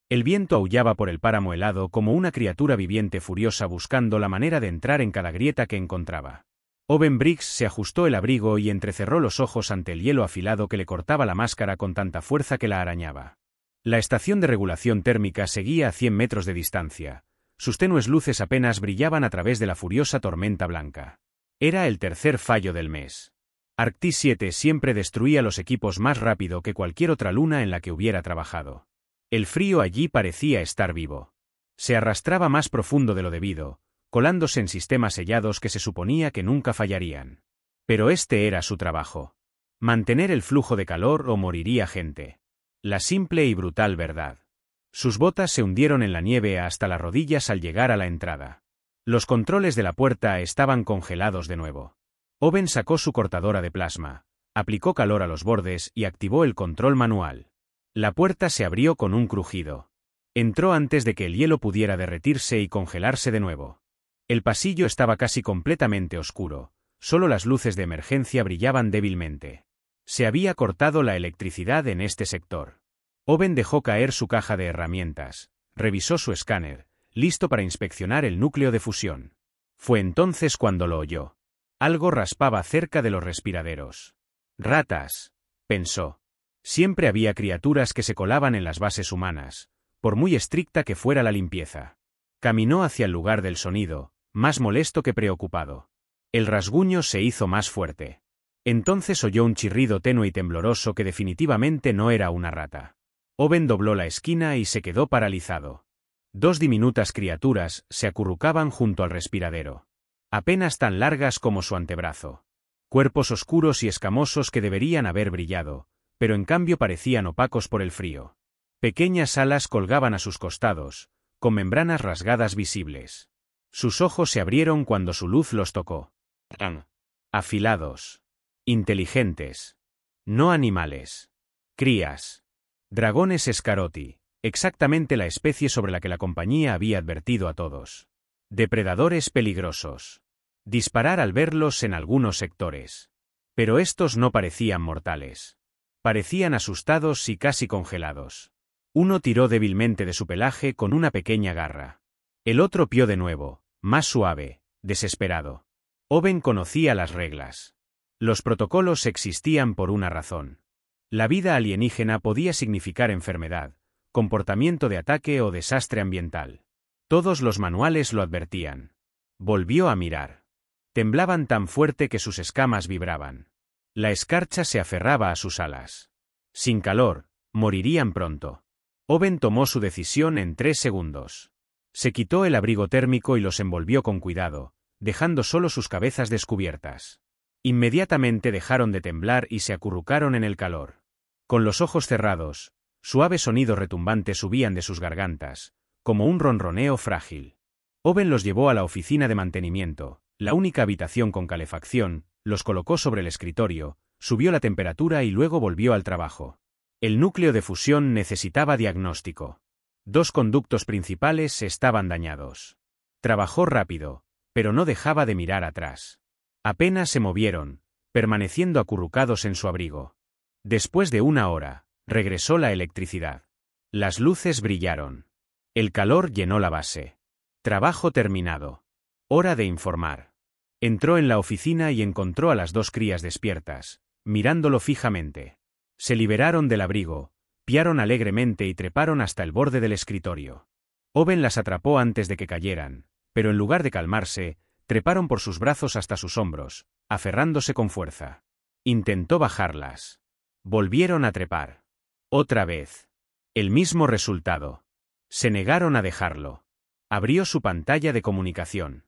El viento aullaba por el páramo helado como una criatura viviente furiosa buscando la manera de entrar en cada grieta que encontraba. Owen Briggs se ajustó el abrigo y entrecerró los ojos ante el hielo afilado que le cortaba la máscara con tanta fuerza que la arañaba. La estación de regulación térmica seguía a 100 metros de distancia. Sus tenues luces apenas brillaban a través de la furiosa tormenta blanca. Era el tercer fallo del mes. Arctis 7 siempre destruía los equipos más rápido que cualquier otra luna en la que hubiera trabajado. El frío allí parecía estar vivo. Se arrastraba más profundo de lo debido, colándose en sistemas sellados que se suponía que nunca fallarían. Pero este era su trabajo. Mantener el flujo de calor o moriría gente. La simple y brutal verdad. Sus botas se hundieron en la nieve hasta las rodillas al llegar a la entrada. Los controles de la puerta estaban congelados de nuevo. Owen sacó su cortadora de plasma, aplicó calor a los bordes y activó el control manual. La puerta se abrió con un crujido. Entró antes de que el hielo pudiera derretirse y congelarse de nuevo. El pasillo estaba casi completamente oscuro, solo las luces de emergencia brillaban débilmente. Se había cortado la electricidad en este sector. Owen dejó caer su caja de herramientas, revisó su escáner, listo para inspeccionar el núcleo de fusión. Fue entonces cuando lo oyó. Algo raspaba cerca de los respiraderos. «Ratas», pensó. Siempre había criaturas que se colaban en las bases humanas, por muy estricta que fuera la limpieza. Caminó hacia el lugar del sonido, más molesto que preocupado. El rasguño se hizo más fuerte. Entonces oyó un chirrido tenue y tembloroso que definitivamente no era una rata. Owen dobló la esquina y se quedó paralizado. Dos diminutas criaturas se acurrucaban junto al respiradero. Apenas tan largas como su antebrazo. Cuerpos oscuros y escamosos que deberían haber brillado, pero en cambio parecían opacos por el frío. Pequeñas alas colgaban a sus costados, con membranas rasgadas visibles. Sus ojos se abrieron cuando su luz los tocó. Afilados. Inteligentes. No animales. Crías. Dragones Scaroti, exactamente la especie sobre la que la compañía había advertido a todos. Depredadores peligrosos. Disparar al verlos en algunos sectores. Pero estos no parecían mortales. Parecían asustados y casi congelados. Uno tiró débilmente de su pelaje con una pequeña garra. El otro pió de nuevo, más suave, desesperado. Owen conocía las reglas. Los protocolos existían por una razón. La vida alienígena podía significar enfermedad, comportamiento de ataque o desastre ambiental. Todos los manuales lo advertían. Volvió a mirar. Temblaban tan fuerte que sus escamas vibraban. La escarcha se aferraba a sus alas. Sin calor, morirían pronto. Owen tomó su decisión en 3 segundos. Se quitó el abrigo térmico y los envolvió con cuidado, dejando solo sus cabezas descubiertas. Inmediatamente dejaron de temblar y se acurrucaron en el calor. Con los ojos cerrados, suaves sonidos retumbantes subían de sus gargantas, como un ronroneo frágil. Owen los llevó a la oficina de mantenimiento, la única habitación con calefacción, los colocó sobre el escritorio, subió la temperatura y luego volvió al trabajo. El núcleo de fusión necesitaba diagnóstico. 2 conductos principales estaban dañados. Trabajó rápido, pero no dejaba de mirar atrás. Apenas se movieron, permaneciendo acurrucados en su abrigo. Después de 1 hora, regresó la electricidad. Las luces brillaron. El calor llenó la base. Trabajo terminado. Hora de informar. Entró en la oficina y encontró a las 2 crías despiertas, mirándolo fijamente. Se liberaron del abrigo, piaron alegremente y treparon hasta el borde del escritorio. Owen las atrapó antes de que cayeran, pero en lugar de calmarse, treparon por sus brazos hasta sus hombros, aferrándose con fuerza. Intentó bajarlas. Volvieron a trepar. Otra vez. El mismo resultado. Se negaron a dejarlo. Abrió su pantalla de comunicación.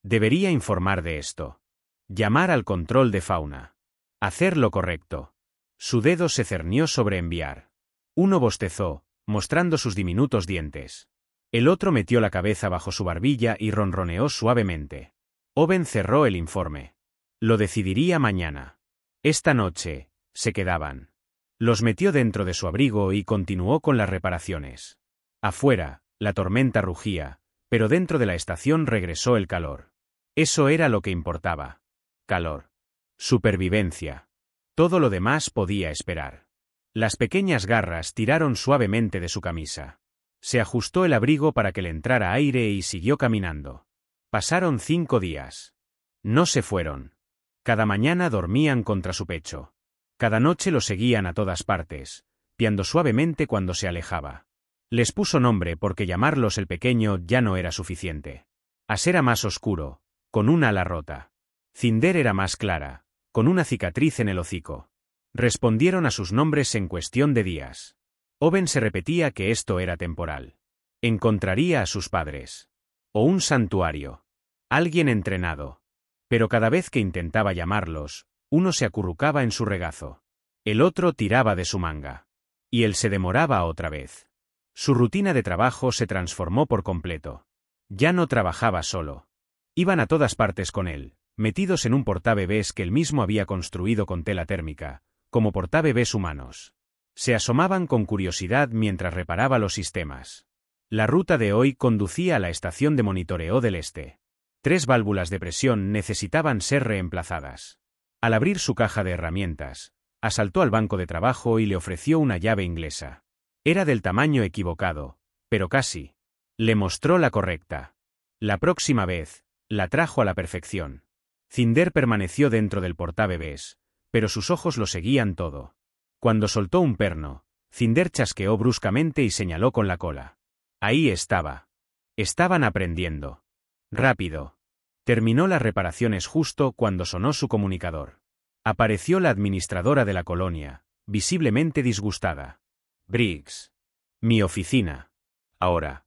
Debería informar de esto. Llamar al control de fauna. Hacer lo correcto. Su dedo se cernió sobre enviar. Uno bostezó, mostrando sus diminutos dientes. El otro metió la cabeza bajo su barbilla y ronroneó suavemente. Owen cerró el informe. Lo decidiría mañana. Esta noche, se quedaban. Los metió dentro de su abrigo y continuó con las reparaciones. Afuera, la tormenta rugía, pero dentro de la estación regresó el calor. Eso era lo que importaba. Calor. Supervivencia. Todo lo demás podía esperar. Las pequeñas garras tiraron suavemente de su camisa. Se ajustó el abrigo para que le entrara aire y siguió caminando. Pasaron 5 días. No se fueron. Cada mañana dormían contra su pecho. Cada noche lo seguían a todas partes, piando suavemente cuando se alejaba. Les puso nombre porque llamarlos el pequeño ya no era suficiente. As era más oscuro, con una ala rota. Cinder era más clara, con una cicatriz en el hocico. Respondieron a sus nombres en cuestión de días. Owen se repetía que esto era temporal. Encontraría a sus padres. O un santuario. Alguien entrenado. Pero cada vez que intentaba llamarlos, uno se acurrucaba en su regazo. El otro tiraba de su manga. Y él se demoraba otra vez. Su rutina de trabajo se transformó por completo. Ya no trabajaba solo. Iban a todas partes con él, metidos en un portabebés que él mismo había construido con tela térmica, como portabebés humanos. Se asomaban con curiosidad mientras reparaba los sistemas. La ruta de hoy conducía a la estación de monitoreo del este. 3 válvulas de presión necesitaban ser reemplazadas. Al abrir su caja de herramientas, asaltó al banco de trabajo y le ofreció una llave inglesa. Era del tamaño equivocado, pero casi. Le mostró la correcta. La próxima vez, la trajo a la perfección. Cinder permaneció dentro del portabebés, pero sus ojos lo seguían todo. Cuando soltó un perno, Cinder chasqueó bruscamente y señaló con la cola. Ahí estaba. Estaban aprendiendo. Rápido. Terminó las reparaciones justo cuando sonó su comunicador. Apareció la administradora de la colonia, visiblemente disgustada. Briggs. Mi oficina. Ahora.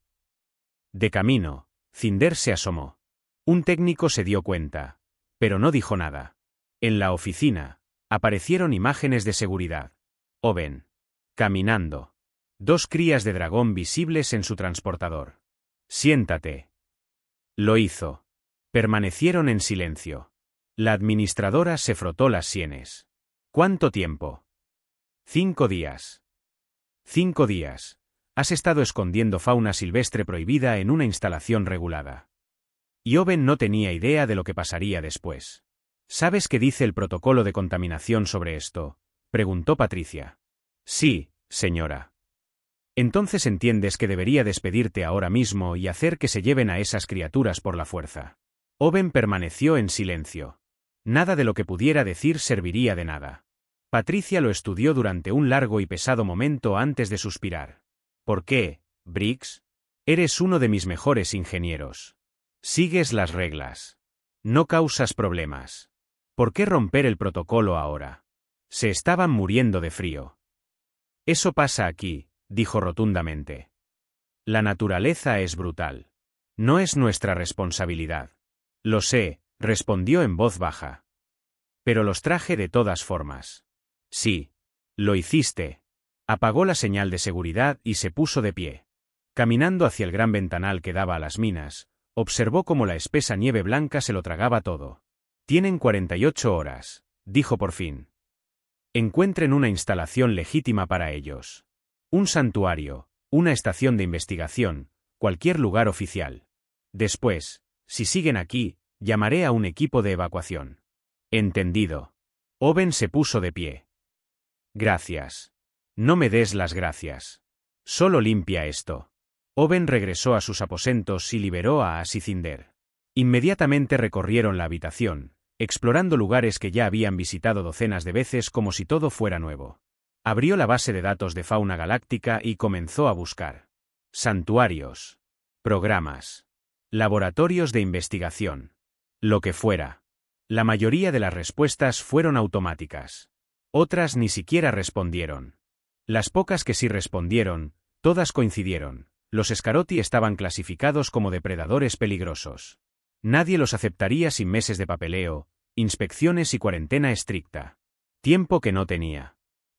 De camino, Cinder se asomó. Un técnico se dio cuenta, pero no dijo nada. En la oficina, aparecieron imágenes de seguridad. Owen. Caminando. 2 crías de dragón visibles en su transportador. Siéntate. Lo hizo. Permanecieron en silencio. La administradora se frotó las sienes. ¿Cuánto tiempo? 5 días. 5 días. Has estado escondiendo fauna silvestre prohibida en una instalación regulada. Y Owen no tenía idea de lo que pasaría después. ¿Sabes qué dice el protocolo de contaminación sobre esto?, preguntó Patricia. Sí, señora. Entonces entiendes que debería despedirte ahora mismo y hacer que se lleven a esas criaturas por la fuerza. Owen permaneció en silencio. Nada de lo que pudiera decir serviría de nada. Patricia lo estudió durante un largo y pesado momento antes de suspirar. ¿Por qué, Briggs? Eres uno de mis mejores ingenieros. Sigues las reglas. No causas problemas. ¿Por qué romper el protocolo ahora? Se estaban muriendo de frío. Eso pasa aquí, dijo rotundamente. La naturaleza es brutal. No es nuestra responsabilidad. Lo sé, respondió en voz baja. Pero los traje de todas formas. Sí. Lo hiciste. Apagó la señal de seguridad y se puso de pie. Caminando hacia el gran ventanal que daba a las minas, observó cómo la espesa nieve blanca se lo tragaba todo. Tienen 48 horas, dijo por fin. Encuentren una instalación legítima para ellos. Un santuario, una estación de investigación, cualquier lugar oficial. Después, si siguen aquí, llamaré a un equipo de evacuación. Entendido. Owen se puso de pie. Gracias. No me des las gracias. Solo limpia esto. Owen regresó a sus aposentos y liberó a Ash y Cinder. Inmediatamente recorrieron la habitación, explorando lugares que ya habían visitado docenas de veces como si todo fuera nuevo. Abrió la base de datos de fauna galáctica y comenzó a buscar. Santuarios. Programas. Laboratorios de investigación. Lo que fuera. La mayoría de las respuestas fueron automáticas. Otras ni siquiera respondieron. Las pocas que sí respondieron, todas coincidieron. Los Scaroti estaban clasificados como depredadores peligrosos. Nadie los aceptaría sin meses de papeleo, inspecciones y cuarentena estricta. Tiempo que no tenía.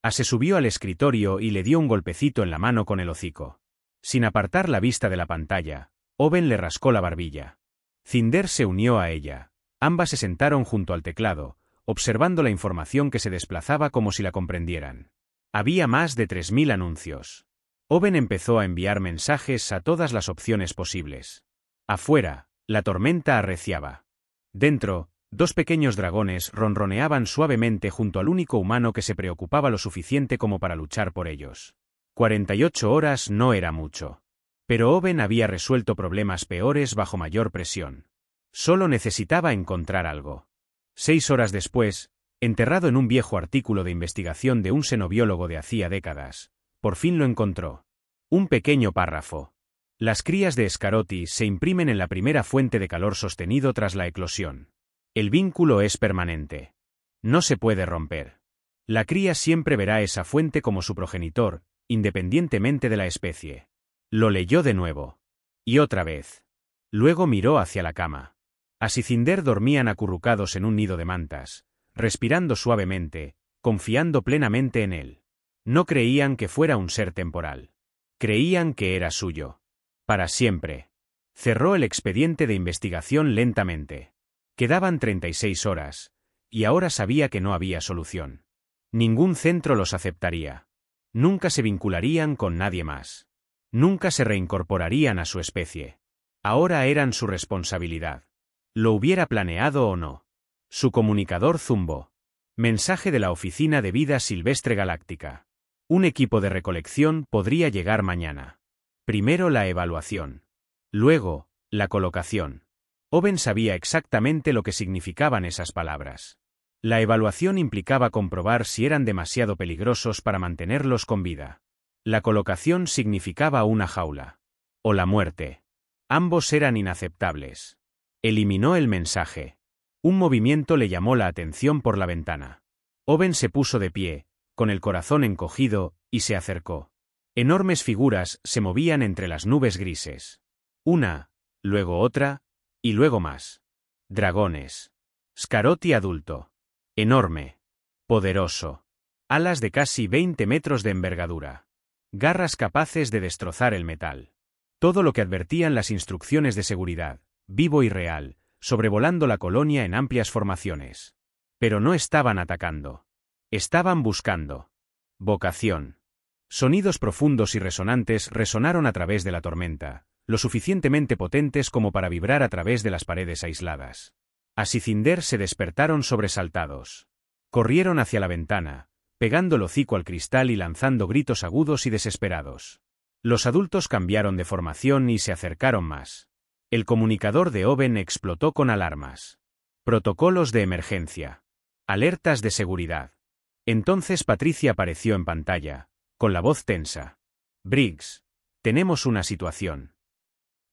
Se subió al escritorio y le dio un golpecito en la mano con el hocico. Sin apartar la vista de la pantalla, Owen le rascó la barbilla. Cinder se unió a ella. Ambas se sentaron junto al teclado, observando la información que se desplazaba como si la comprendieran. Había más de 3000 anuncios. Owen empezó a enviar mensajes a todas las opciones posibles. Afuera, la tormenta arreciaba. Dentro, 2 pequeños dragones ronroneaban suavemente junto al único humano que se preocupaba lo suficiente como para luchar por ellos. 48 horas no era mucho. Pero Owen había resuelto problemas peores bajo mayor presión. Solo necesitaba encontrar algo. 6 horas después, enterrado en un viejo artículo de investigación de un xenobiólogo de hacía décadas, por fin lo encontró. Un pequeño párrafo. Las crías de Scarotti se imprimen en la primera fuente de calor sostenido tras la eclosión. El vínculo es permanente. No se puede romper. La cría siempre verá esa fuente como su progenitor, independientemente de la especie. Lo leyó de nuevo. Y otra vez. Luego miró hacia la cama. Asicinder dormían acurrucados en un nido de mantas, respirando suavemente, confiando plenamente en él. No creían que fuera un ser temporal. Creían que era suyo. Para siempre. Cerró el expediente de investigación lentamente. Quedaban 36 horas, y ahora sabía que no había solución. Ningún centro los aceptaría. Nunca se vincularían con nadie más. Nunca se reincorporarían a su especie. Ahora eran su responsabilidad. Lo hubiera planeado o no. Su comunicador zumbó. Mensaje de la Oficina de Vida Silvestre Galáctica. Un equipo de recolección podría llegar mañana. Primero la evaluación. Luego, la colocación. Owen sabía exactamente lo que significaban esas palabras. La evaluación implicaba comprobar si eran demasiado peligrosos para mantenerlos con vida. La colocación significaba una jaula. O la muerte. Ambos eran inaceptables. Eliminó el mensaje. Un movimiento le llamó la atención por la ventana. Owen se puso de pie, con el corazón encogido, y se acercó. Enormes figuras se movían entre las nubes grises. Una, luego otra, y luego más. Dragones. Scarotti adulto. Enorme. Poderoso. Alas de casi 20 metros de envergadura. Garras capaces de destrozar el metal. Todo lo que advertían las instrucciones de seguridad, vivo y real, sobrevolando la colonia en amplias formaciones. Pero no estaban atacando. Estaban buscando. Vocación. Sonidos profundos y resonantes resonaron a través de la tormenta, lo suficientemente potentes como para vibrar a través de las paredes aisladas. Asicinder se despertaron sobresaltados. Corrieron hacia la ventana, pegando el hocico al cristal y lanzando gritos agudos y desesperados. Los adultos cambiaron de formación y se acercaron más. El comunicador de Owen explotó con alarmas. Protocolos de emergencia. Alertas de seguridad. Entonces Patricia apareció en pantalla, con la voz tensa. Briggs, tenemos una situación.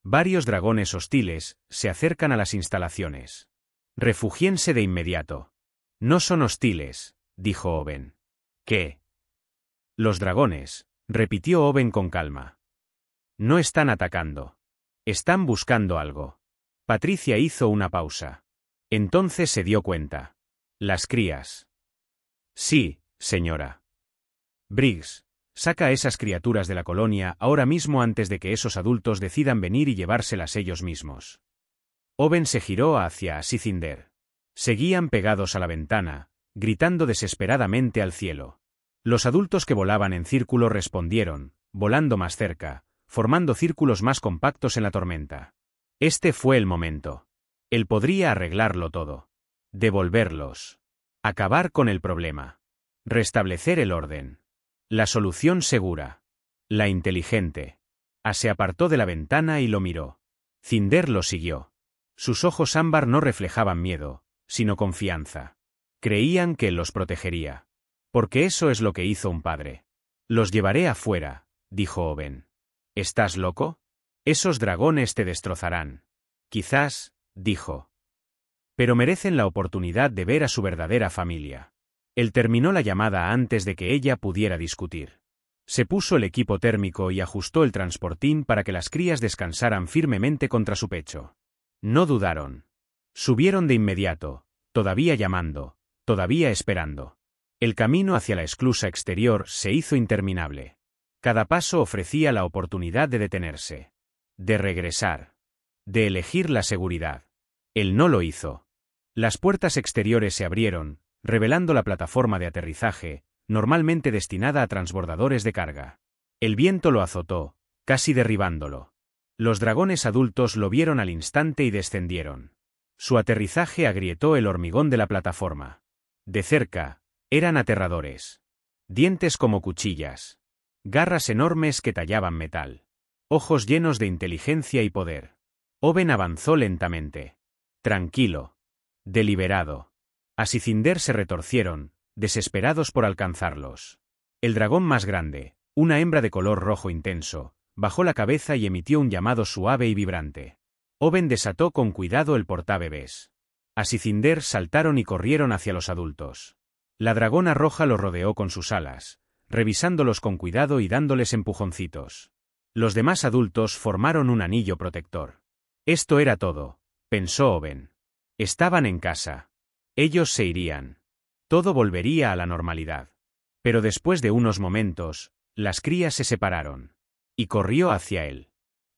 Varios dragones hostiles se acercan a las instalaciones. Refugíense de inmediato. No son hostiles, dijo Owen. ¿Qué? Los dragones, repitió Owen con calma. No están atacando. Están buscando algo. Patricia hizo una pausa. Entonces se dio cuenta. Las crías. Sí, señora. Briggs, saca a esas criaturas de la colonia ahora mismo antes de que esos adultos decidan venir y llevárselas ellos mismos. Owen se giró hacia Asicinder. Seguían pegados a la ventana, gritando desesperadamente al cielo. Los adultos que volaban en círculo respondieron, volando más cerca, formando círculos más compactos en la tormenta. Este fue el momento. Él podría arreglarlo todo. Devolverlos. Acabar con el problema. Restablecer el orden. La solución segura. La inteligente. Se apartó de la ventana y lo miró. Cinder lo siguió. Sus ojos ámbar no reflejaban miedo, sino confianza. Creían que él los protegería. Porque eso es lo que hizo un padre. Los llevaré afuera, dijo Owen. ¿Estás loco? Esos dragones te destrozarán. Quizás, dijo. Pero merecen la oportunidad de ver a su verdadera familia. Él terminó la llamada antes de que ella pudiera discutir. Se puso el equipo térmico y ajustó el transportín para que las crías descansaran firmemente contra su pecho. No dudaron. Subieron de inmediato, todavía llamando, todavía esperando. El camino hacia la esclusa exterior se hizo interminable. Cada paso ofrecía la oportunidad de detenerse. De regresar. De elegir la seguridad. Él no lo hizo. Las puertas exteriores se abrieron, revelando la plataforma de aterrizaje, normalmente destinada a transbordadores de carga. El viento lo azotó, casi derribándolo. Los dragones adultos lo vieron al instante y descendieron. Su aterrizaje agrietó el hormigón de la plataforma. De cerca, eran aterradores. Dientes como cuchillas. Garras enormes que tallaban metal. ojos llenos de inteligencia y poder. Oben avanzó lentamente. Tranquilo. Deliberado. As y Cinder se retorcieron, desesperados por alcanzarlos. El dragón más grande, una hembra de color rojo intenso, bajó la cabeza y emitió un llamado suave y vibrante. Oben desató con cuidado el portabebés. As y Cinder saltaron y corrieron hacia los adultos. La dragona roja los rodeó con sus alas, revisándolos con cuidado y dándoles empujoncitos. Los demás adultos formaron un anillo protector. Esto era todo, pensó Oben. Estaban en casa. Ellos se irían. Todo volvería a la normalidad. Pero después de unos momentos, las crías se separaron. Y corrió hacia él.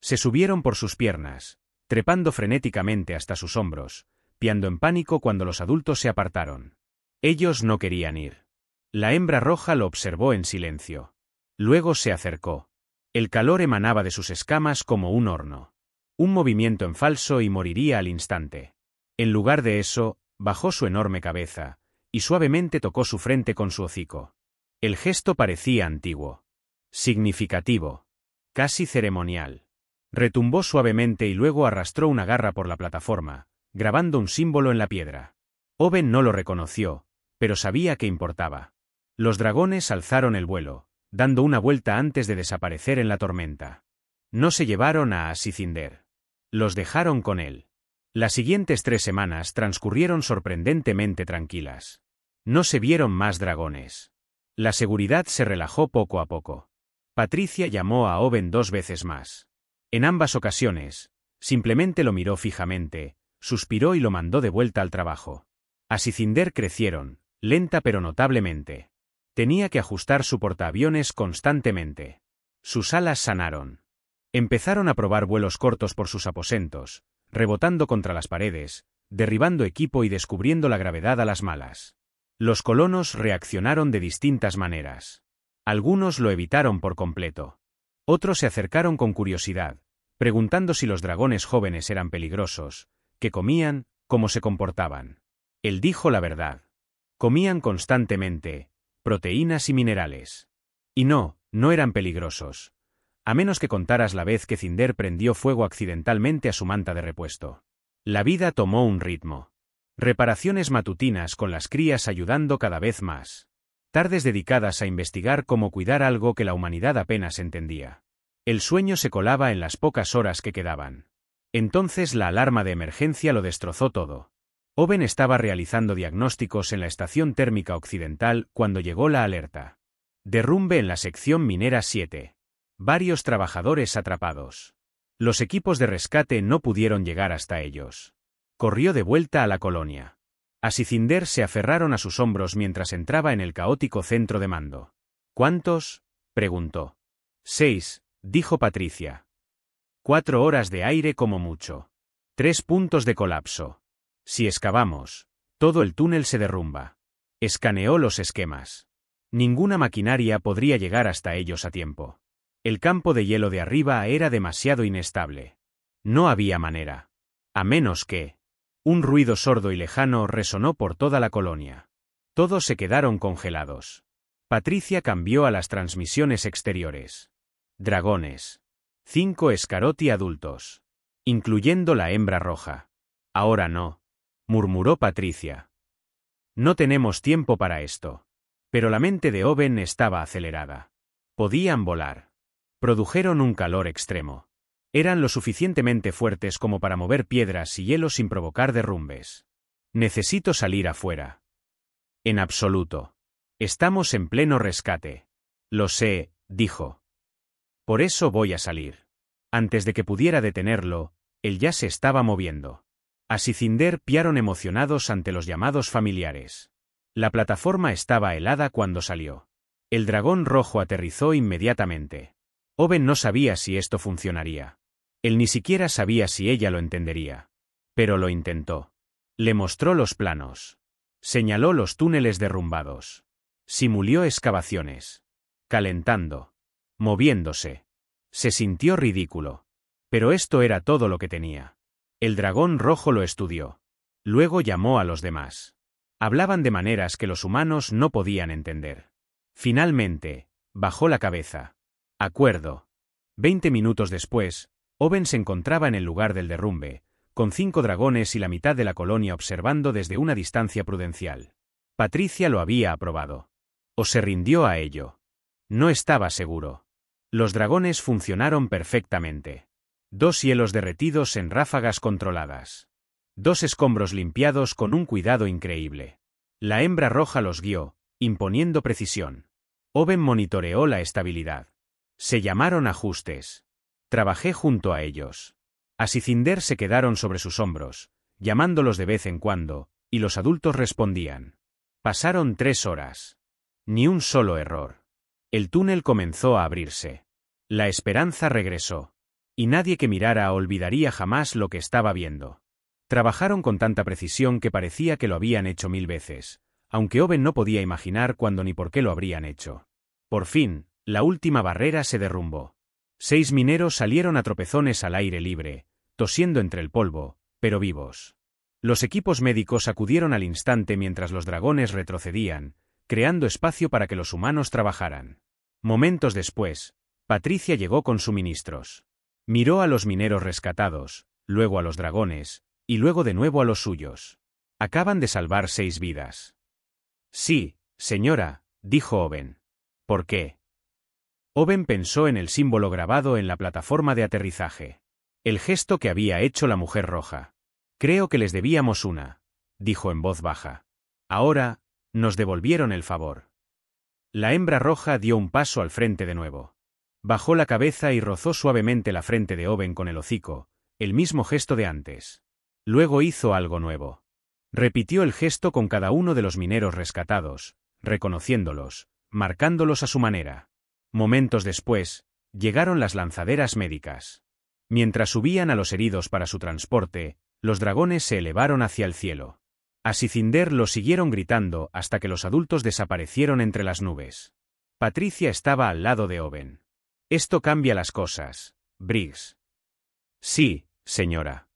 Se subieron por sus piernas, trepando frenéticamente hasta sus hombros, piando en pánico cuando los adultos se apartaron. Ellos no querían ir. La hembra roja lo observó en silencio. Luego se acercó. El calor emanaba de sus escamas como un horno. Un movimiento en falso y moriría al instante. En lugar de eso, bajó su enorme cabeza, y suavemente tocó su frente con su hocico. El gesto parecía antiguo. Significativo. Casi ceremonial. Retumbó suavemente y luego arrastró una garra por la plataforma, grabando un símbolo en la piedra. Oben no lo reconoció, pero sabía que importaba. Los dragones alzaron el vuelo, dando una vuelta antes de desaparecer en la tormenta. No se llevaron a As y Cinder. Los dejaron con él. Las siguientes 3 semanas transcurrieron sorprendentemente tranquilas. No se vieron más dragones. La seguridad se relajó poco a poco. Patricia llamó a Oben 2 veces más. En ambas ocasiones, simplemente lo miró fijamente, suspiró y lo mandó de vuelta al trabajo. As y Cinder crecieron, lenta pero notablemente. Tenía que ajustar su portaaviones constantemente. Sus alas sanaron. Empezaron a probar vuelos cortos por sus aposentos, rebotando contra las paredes, derribando equipo y descubriendo la gravedad a las malas. Los colonos reaccionaron de distintas maneras. Algunos lo evitaron por completo. Otros se acercaron con curiosidad, preguntando si los dragones jóvenes eran peligrosos, qué comían, cómo se comportaban. Él dijo la verdad. Comían constantemente proteínas y minerales. Y no eran peligrosos. A menos que contaras la vez que Cinder prendió fuego accidentalmente a su manta de repuesto. La vida tomó un ritmo. Reparaciones matutinas con las crías ayudando cada vez más. Tardes dedicadas a investigar cómo cuidar algo que la humanidad apenas entendía. El sueño se colaba en las pocas horas que quedaban. Entonces la alarma de emergencia lo destrozó todo. Oben estaba realizando diagnósticos en la estación térmica occidental cuando llegó la alerta. Derrumbe en la sección minera 7. Varios trabajadores atrapados. Los equipos de rescate no pudieron llegar hasta ellos. Corrió de vuelta a la colonia. As y Cinder se aferraron a sus hombros mientras entraba en el caótico centro de mando. ¿Cuántos?, preguntó. 6, dijo Patricia. 4 horas de aire como mucho. 3 puntos de colapso. Si excavamos, todo el túnel se derrumba. Escaneó los esquemas. Ninguna maquinaria podría llegar hasta ellos a tiempo. El campo de hielo de arriba era demasiado inestable. No había manera. A menos que... Un ruido sordo y lejano resonó por toda la colonia. Todos se quedaron congelados. Patricia cambió a las transmisiones exteriores. Dragones. 5 Scaroti adultos. Incluyendo la hembra roja. Ahora no, murmuró Patricia. No tenemos tiempo para esto. Pero la mente de Oben estaba acelerada. Podían volar. Produjeron un calor extremo. Eran lo suficientemente fuertes como para mover piedras y hielo sin provocar derrumbes. Necesito salir afuera. En absoluto. Estamos en pleno rescate. Lo sé, dijo. Por eso voy a salir. Antes de que pudiera detenerlo, él ya se estaba moviendo. As y Cinder piaron emocionados ante los llamados familiares. La plataforma estaba helada cuando salió. El dragón rojo aterrizó inmediatamente. Oben no sabía si esto funcionaría. Él ni siquiera sabía si ella lo entendería. Pero lo intentó. Le mostró los planos. Señaló los túneles derrumbados. Simuló excavaciones. Calentando. Moviéndose. Se sintió ridículo. Pero esto era todo lo que tenía. El dragón rojo lo estudió. Luego llamó a los demás. Hablaban de maneras que los humanos no podían entender. Finalmente, bajó la cabeza. Acuerdo. 20 minutos después, Owen se encontraba en el lugar del derrumbe, con 5 dragones y la mitad de la colonia observando desde una distancia prudencial. Patricia lo había aprobado. ¿O se rindió a ello? No estaba seguro. Los dragones funcionaron perfectamente. 2 hielos derretidos en ráfagas controladas. 2 escombros limpiados con un cuidado increíble. La hembra roja los guió, imponiendo precisión. Owen monitoreó la estabilidad. Se llamaron ajustes. Trabajé junto a ellos. Asicinder se quedaron sobre sus hombros, llamándolos de vez en cuando, y los adultos respondían. Pasaron 3 horas. Ni un solo error. El túnel comenzó a abrirse. La esperanza regresó. Y nadie que mirara olvidaría jamás lo que estaba viendo. Trabajaron con tanta precisión que parecía que lo habían hecho 1000 veces, aunque Owen no podía imaginar cuándo ni por qué lo habrían hecho. Por fin, la última barrera se derrumbó. 6 mineros salieron a tropezones al aire libre, tosiendo entre el polvo, pero vivos. Los equipos médicos acudieron al instante mientras los dragones retrocedían, creando espacio para que los humanos trabajaran. Momentos después, Patricia llegó con suministros. Miró a los mineros rescatados, luego a los dragones, y luego de nuevo a los suyos. Acaban de salvar 6 vidas. Sí, señora, dijo Owen. ¿Por qué? Owen pensó en el símbolo grabado en la plataforma de aterrizaje. El gesto que había hecho la mujer roja. Creo que les debíamos una, dijo en voz baja. Ahora, nos devolvieron el favor. La hembra roja dio un paso al frente de nuevo. Bajó la cabeza y rozó suavemente la frente de Owen con el hocico, el mismo gesto de antes. Luego hizo algo nuevo. Repitió el gesto con cada uno de los mineros rescatados, reconociéndolos, marcándolos a su manera. Momentos después, llegaron las lanzaderas médicas. Mientras subían a los heridos para su transporte, los dragones se elevaron hacia el cielo. Asicinder los siguieron gritando hasta que los adultos desaparecieron entre las nubes. Patricia estaba al lado de Owen. Esto cambia las cosas, Briggs. Sí, señora.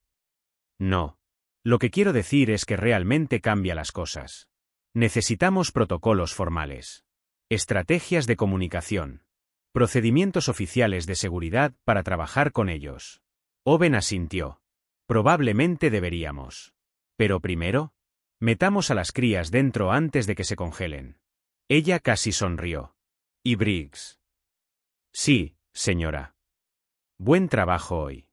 No. Lo que quiero decir es que realmente cambia las cosas. Necesitamos protocolos formales. Estrategias de comunicación. Procedimientos oficiales de seguridad para trabajar con ellos. Owen asintió. Probablemente deberíamos. Pero primero, metamos a las crías dentro antes de que se congelen. Ella casi sonrió. ¿Y Briggs? Sí, señora. Buen trabajo hoy.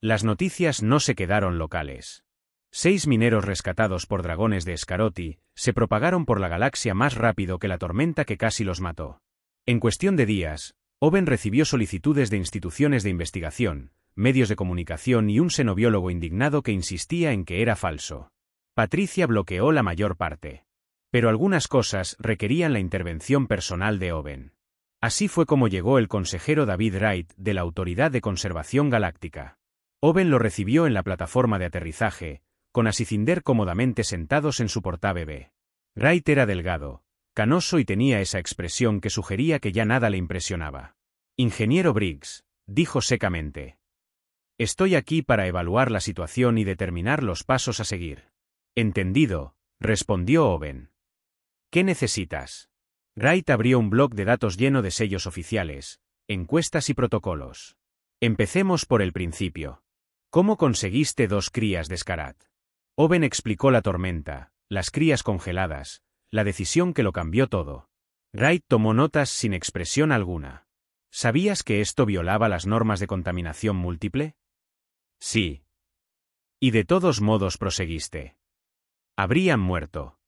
Las noticias no se quedaron locales. 6 mineros rescatados por dragones de Scaroti se propagaron por la galaxia más rápido que la tormenta que casi los mató. En cuestión de días, Owen recibió solicitudes de instituciones de investigación, medios de comunicación y un xenobiólogo indignado que insistía en que era falso. Patricia bloqueó la mayor parte. Pero algunas cosas requerían la intervención personal de Owen. Así fue como llegó el consejero David Wright de la Autoridad de Conservación Galáctica. Owen lo recibió en la plataforma de aterrizaje, con Asicinder cómodamente sentados en su portabebé. Wright era delgado, canoso y tenía esa expresión que sugería que ya nada le impresionaba. Ingeniero Briggs, dijo secamente. Estoy aquí para evaluar la situación y determinar los pasos a seguir. Entendido, respondió Owen. ¿Qué necesitas? Wright abrió un bloc de datos lleno de sellos oficiales, encuestas y protocolos. Empecemos por el principio. ¿Cómo conseguiste 2 crías de Scarad? Owen explicó la tormenta, las crías congeladas, la decisión que lo cambió todo. Wright tomó notas sin expresión alguna. ¿Sabías que esto violaba las normas de contaminación múltiple? Sí. Y de todos modos proseguiste. Habrían muerto.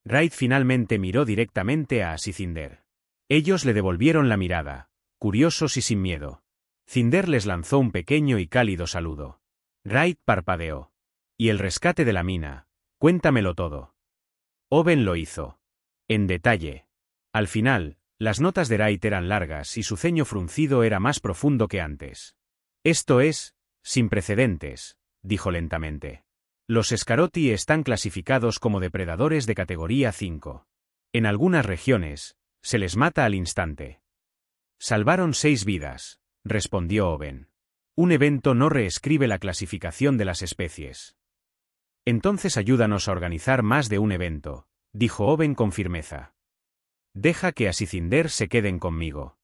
Wright finalmente miró directamente a Asicinder. Ellos le devolvieron la mirada, curiosos y sin miedo. Cinder les lanzó un pequeño y cálido saludo. Wright parpadeó. ¿Y el rescate de la mina? Cuéntamelo todo. Owen lo hizo. En detalle. Al final, las notas de Wright eran largas y su ceño fruncido era más profundo que antes. Esto es, sin precedentes, dijo lentamente. Los Scaroti están clasificados como depredadores de categoría 5. En algunas regiones, se les mata al instante. Salvaron 6 vidas, respondió Owen. Un evento no reescribe la clasificación de las especies. Entonces ayúdanos a organizar más de un evento, dijo Owen con firmeza. Deja que Asicinder se queden conmigo.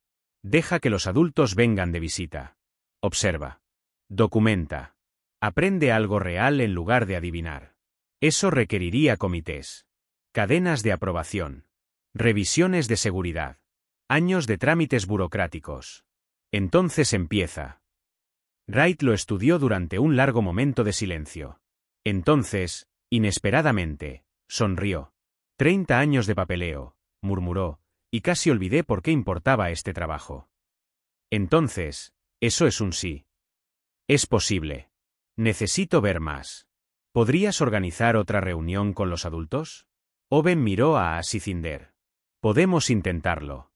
Deja que los adultos vengan de visita. Observa. Documenta. Aprende algo real en lugar de adivinar. Eso requeriría comités. Cadenas de aprobación. Revisiones de seguridad. Años de trámites burocráticos. Entonces empieza. Wright lo estudió durante un largo momento de silencio. Entonces, inesperadamente, sonrió. 30 años de papeleo, murmuró, y casi olvidé por qué importaba este trabajo. Entonces, eso es un sí. Es posible. Necesito ver más. ¿Podrías organizar otra reunión con los adultos? Owen miró a Asicinder. Podemos intentarlo.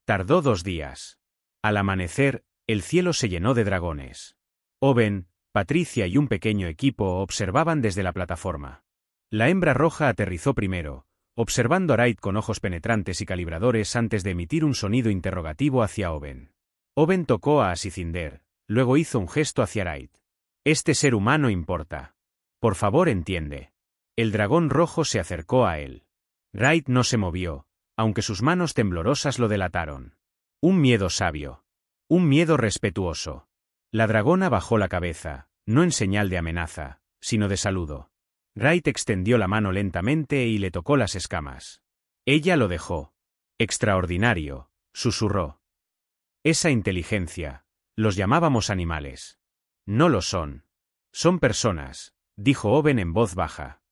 Tardó 2 días. Al amanecer, el cielo se llenó de dragones. Owen, Patricia y un pequeño equipo observaban desde la plataforma. La hembra roja aterrizó primero, observando a Wright con ojos penetrantes y calibradores antes de emitir un sonido interrogativo hacia Owen. Owen tocó a Asicinder, luego hizo un gesto hacia Wright. Este ser humano importa. Por favor, entiende. El dragón rojo se acercó a él. Wright no se movió, aunque sus manos temblorosas lo delataron. Un miedo sabio. Un miedo respetuoso. La dragona bajó la cabeza, no en señal de amenaza, sino de saludo. Wright extendió la mano lentamente y le tocó las escamas. Ella lo dejó. Extraordinario, susurró. Esa inteligencia. Los llamábamos animales. No lo son. Son personas, dijo Owen en voz baja.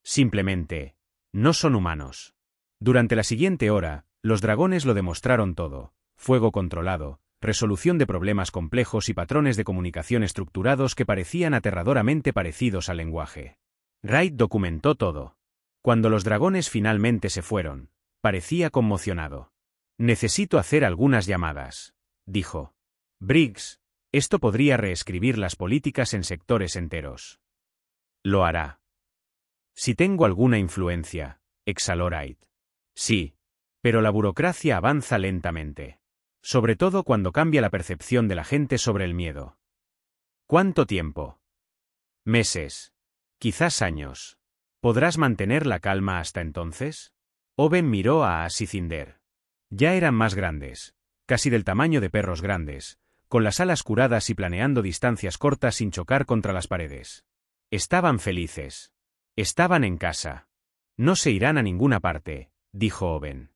Simplemente, no son humanos. Durante la siguiente hora, los dragones lo demostraron todo: fuego controlado, resolución de problemas complejos y patrones de comunicación estructurados que parecían aterradoramente parecidos al lenguaje. Wright documentó todo. Cuando los dragones finalmente se fueron, parecía conmocionado. Necesito hacer algunas llamadas, dijo. Briggs, esto podría reescribir las políticas en sectores enteros. Lo hará. Si tengo alguna influencia, exhaló Wright. Sí. Pero la burocracia avanza lentamente. Sobre todo cuando cambia la percepción de la gente sobre el miedo. ¿Cuánto tiempo? Meses. Quizás años. ¿Podrás mantener la calma hasta entonces? Owen miró a Asicinder. Ya eran más grandes, casi del tamaño de perros grandes, con las alas curadas y planeando distancias cortas sin chocar contra las paredes. Estaban felices. Estaban en casa. No se irán a ninguna parte, dijo Owen.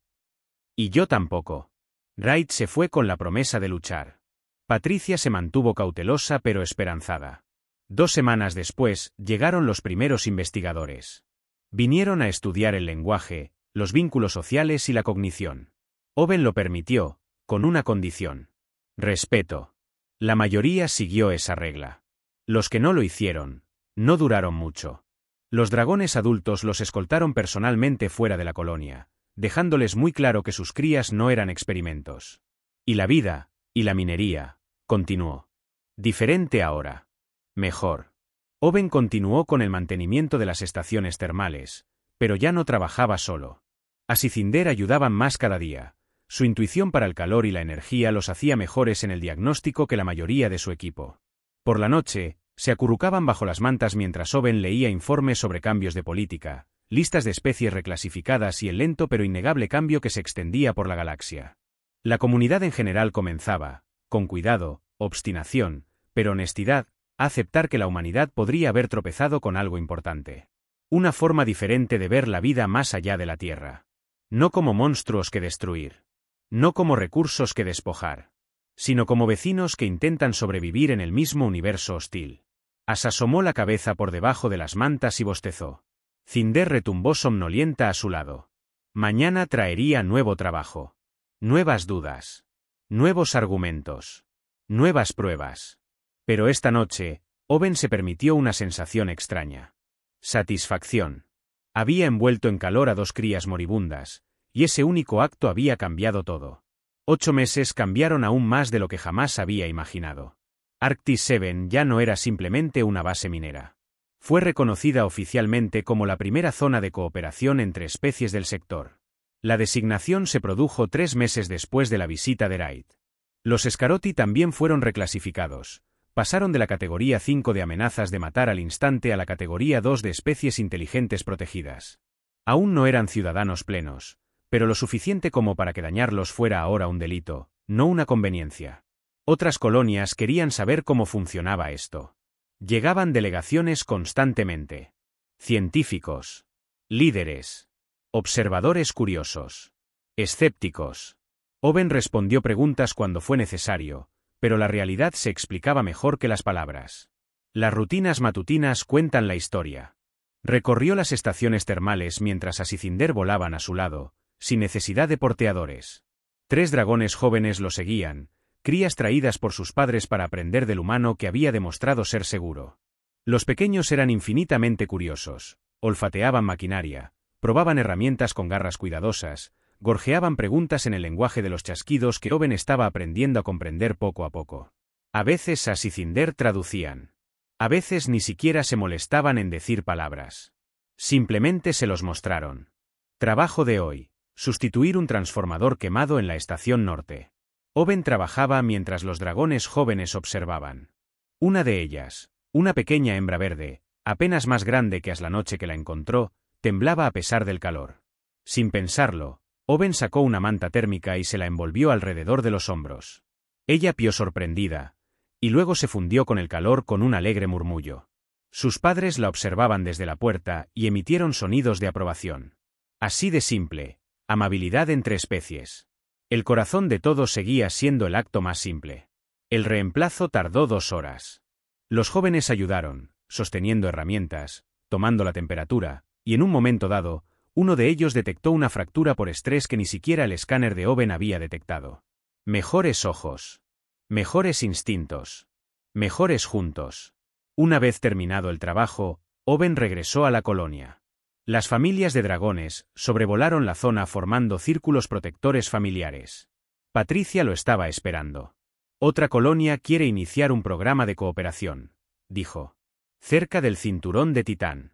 Y yo tampoco. Wright se fue con la promesa de luchar. Patricia se mantuvo cautelosa pero esperanzada. 2 semanas después, llegaron los primeros investigadores. Vinieron a estudiar el lenguaje, los vínculos sociales y la cognición. Owen lo permitió, con una condición. Respeto. La mayoría siguió esa regla. Los que no lo hicieron, no duraron mucho. Los dragones adultos los escoltaron personalmente fuera de la colonia, dejándoles muy claro que sus crías no eran experimentos. Y la vida, y la minería, continuó. Diferente ahora. Mejor. Owen continuó con el mantenimiento de las estaciones termales, pero ya no trabajaba solo. Asicinder ayudaban más cada día. Su intuición para el calor y la energía los hacía mejores en el diagnóstico que la mayoría de su equipo. Por la noche, se acurrucaban bajo las mantas mientras Owen leía informes sobre cambios de política, listas de especies reclasificadas y el lento pero innegable cambio que se extendía por la galaxia. La comunidad en general comenzaba, con cuidado, obstinación, pero honestidad, a aceptar que la humanidad podría haber tropezado con algo importante. Una forma diferente de ver la vida más allá de la Tierra. No como monstruos que destruir. No como recursos que despojar. Sino como vecinos que intentan sobrevivir en el mismo universo hostil. Asomó la cabeza por debajo de las mantas y bostezó. Cinder retumbó somnolienta a su lado. Mañana traería nuevo trabajo. Nuevas dudas. Nuevos argumentos. Nuevas pruebas. Pero esta noche, Owen se permitió una sensación extraña. Satisfacción. Había envuelto en calor a 2 crías moribundas, y ese único acto había cambiado todo. 8 meses cambiaron aún más de lo que jamás había imaginado. Arctis 7 ya no era simplemente una base minera. Fue reconocida oficialmente como la primera zona de cooperación entre especies del sector. La designación se produjo 3 meses después de la visita de Wright. Los Scaroti también fueron reclasificados. Pasaron de la categoría 5 de amenazas de matar al instante a la categoría 2 de especies inteligentes protegidas. Aún no eran ciudadanos plenos, pero lo suficiente como para que dañarlos fuera ahora un delito, no una conveniencia. Otras colonias querían saber cómo funcionaba esto. Llegaban delegaciones constantemente. Científicos, líderes, observadores curiosos, escépticos. Owen respondió preguntas cuando fue necesario, pero la realidad se explicaba mejor que las palabras. Las rutinas matutinas cuentan la historia. Recorrió las estaciones termales mientras Asicinder volaban a su lado, sin necesidad de porteadores. 3 dragones jóvenes lo seguían, crías traídas por sus padres para aprender del humano que había demostrado ser seguro. Los pequeños eran infinitamente curiosos, olfateaban maquinaria, probaban herramientas con garras cuidadosas, gorjeaban preguntas en el lenguaje de los chasquidos que Owen estaba aprendiendo a comprender poco a poco. A veces Asicinder traducían. A veces ni siquiera se molestaban en decir palabras. Simplemente se los mostraron. Trabajo de hoy: sustituir un transformador quemado en la estación norte. Owen trabajaba mientras los dragones jóvenes observaban. Una de ellas, una pequeña hembra verde, apenas más grande que la noche que la encontró, temblaba a pesar del calor. Sin pensarlo, Owen sacó una manta térmica y se la envolvió alrededor de los hombros. Ella pió sorprendida, y luego se fundió con el calor con un alegre murmullo. Sus padres la observaban desde la puerta y emitieron sonidos de aprobación. Así de simple, amabilidad entre especies. El corazón de todos seguía siendo el acto más simple. El reemplazo tardó 2 horas. Los jóvenes ayudaron, sosteniendo herramientas, tomando la temperatura, y en un momento dado, uno de ellos detectó una fractura por estrés que ni siquiera el escáner de Owen había detectado. Mejores ojos. Mejores instintos. Mejores juntos. Una vez terminado el trabajo, Owen regresó a la colonia. Las familias de dragones sobrevolaron la zona formando círculos protectores familiares. Patricia lo estaba esperando. Otra colonia quiere iniciar un programa de cooperación, dijo. Cerca del cinturón de Titán.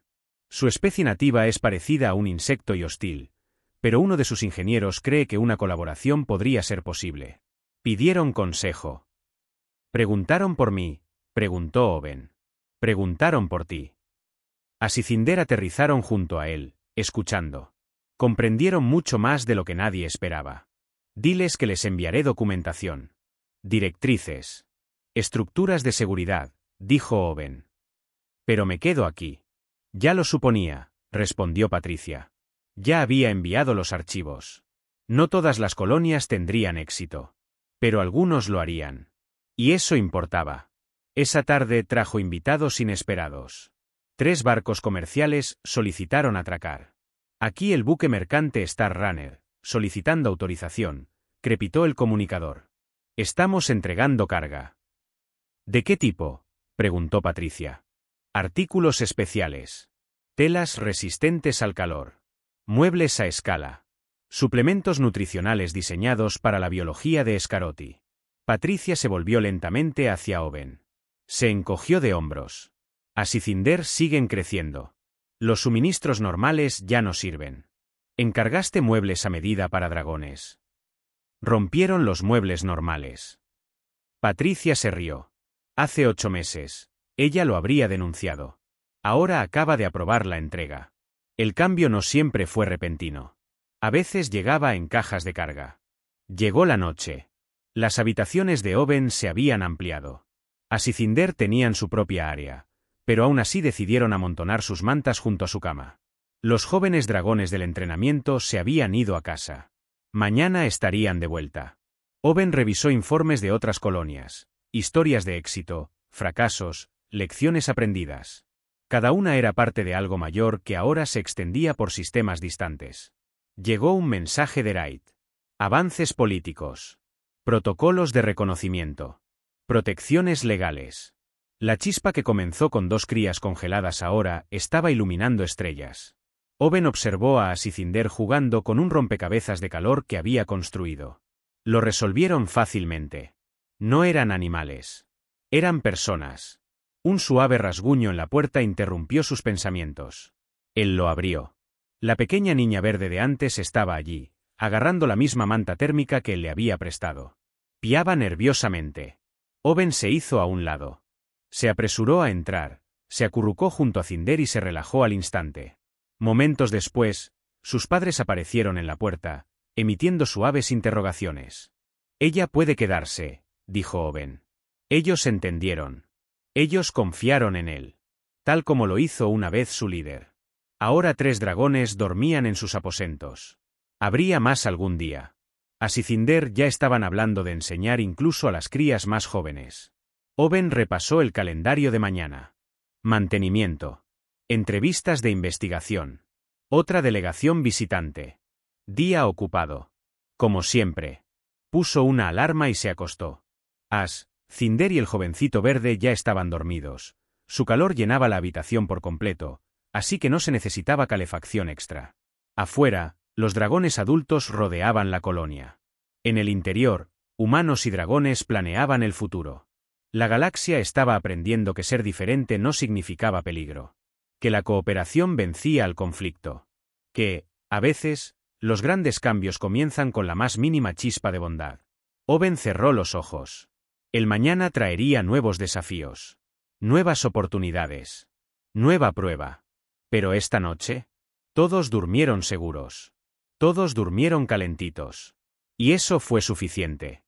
Su especie nativa es parecida a un insecto y hostil, pero uno de sus ingenieros cree que una colaboración podría ser posible. Pidieron consejo. Preguntaron por mí, preguntó Owen. Preguntaron por ti. Asicinder aterrizaron junto a él, escuchando. Comprendieron mucho más de lo que nadie esperaba. Diles que les enviaré documentación. Directrices. Estructuras de seguridad, dijo Owen. Pero me quedo aquí. Ya lo suponía, respondió Patricia. Ya había enviado los archivos. No todas las colonias tendrían éxito. Pero algunos lo harían. Y eso importaba. Esa tarde trajo invitados inesperados. 3 barcos comerciales solicitaron atracar. Aquí el buque mercante Star Runner, solicitando autorización, crepitó el comunicador. Estamos entregando carga. ¿De qué tipo?, preguntó Patricia. Artículos especiales. Telas resistentes al calor. Muebles a escala. Suplementos nutricionales diseñados para la biología de Scaroti. Patricia se volvió lentamente hacia Owen. Se encogió de hombros. Asicinder siguen creciendo. Los suministros normales ya no sirven. ¿Encargaste muebles a medida para dragones? Rompieron los muebles normales. Patricia se rió. Hace 8 meses. Ella lo habría denunciado. Ahora acaba de aprobar la entrega. El cambio no siempre fue repentino. A veces llegaba en cajas de carga. Llegó la noche. Las habitaciones de Owen se habían ampliado. Asicinder tenían su propia área, pero aún así decidieron amontonar sus mantas junto a su cama. Los jóvenes dragones del entrenamiento se habían ido a casa. Mañana estarían de vuelta. Owen revisó informes de otras colonias, historias de éxito, fracasos, lecciones aprendidas. Cada una era parte de algo mayor que ahora se extendía por sistemas distantes. Llegó un mensaje de Wright. Avances políticos. Protocolos de reconocimiento. Protecciones legales. La chispa que comenzó con 2 crías congeladas ahora estaba iluminando estrellas. Owen observó a Asicinder jugando con un rompecabezas de calor que había construido. Lo resolvieron fácilmente. No eran animales. Eran personas. Un suave rasguño en la puerta interrumpió sus pensamientos. Él lo abrió. La pequeña niña verde de antes estaba allí, agarrando la misma manta térmica que él le había prestado. Piaba nerviosamente. Owen se hizo a un lado. Se apresuró a entrar, se acurrucó junto a Cinder y se relajó al instante. Momentos después, sus padres aparecieron en la puerta, emitiendo suaves interrogaciones. Ella puede quedarse, dijo Oben. Ellos entendieron. Ellos confiaron en él. Tal como lo hizo una vez su líder. Ahora 3 dragones dormían en sus aposentos. Habría más algún día. A Sicinder ya estaban hablando de enseñar incluso a las crías más jóvenes. Oben repasó el calendario de mañana. Mantenimiento. Entrevistas de investigación. Otra delegación visitante. Día ocupado. Como siempre. Puso una alarma y se acostó. Cinder y el jovencito verde ya estaban dormidos. Su calor llenaba la habitación por completo, así que no se necesitaba calefacción extra. Afuera, los dragones adultos rodeaban la colonia. En el interior, humanos y dragones planeaban el futuro. La galaxia estaba aprendiendo que ser diferente no significaba peligro. Que la cooperación vencía al conflicto. Que, a veces, los grandes cambios comienzan con la más mínima chispa de bondad. Oben cerró los ojos. El mañana traería nuevos desafíos. Nuevas oportunidades. Nueva prueba. Pero esta noche, todos durmieron seguros. Todos durmieron calentitos. Y eso fue suficiente.